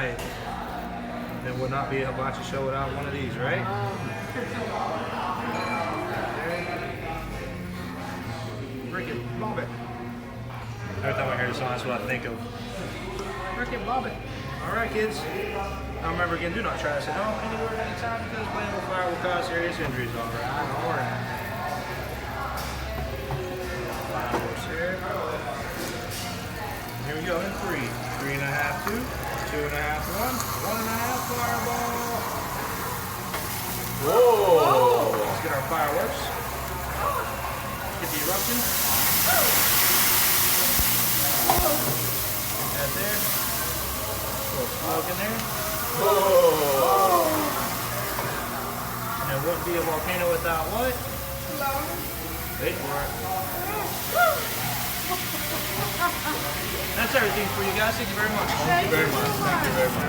right. There would not be a hibachi show without one of these, right? Rick and Bobby. Every time I hear this song, that's what I think of. Rick and Bobby. All right, kids. Now remember again, do not try this at home anywhere at any time because playing with fire will cause serious injuries. All right. Fireworks here. Here we go in 3, 3.5, 2, 2.5, 1, 1.5 fireball. Whoa! Let's get our fireworks. Get the eruption. That there. A little smoke in there. Whoa! And it wouldn't be a volcano without what? Wait for it. That's everything for you guys. Thank you very much. Thank you very much. Thank you very much.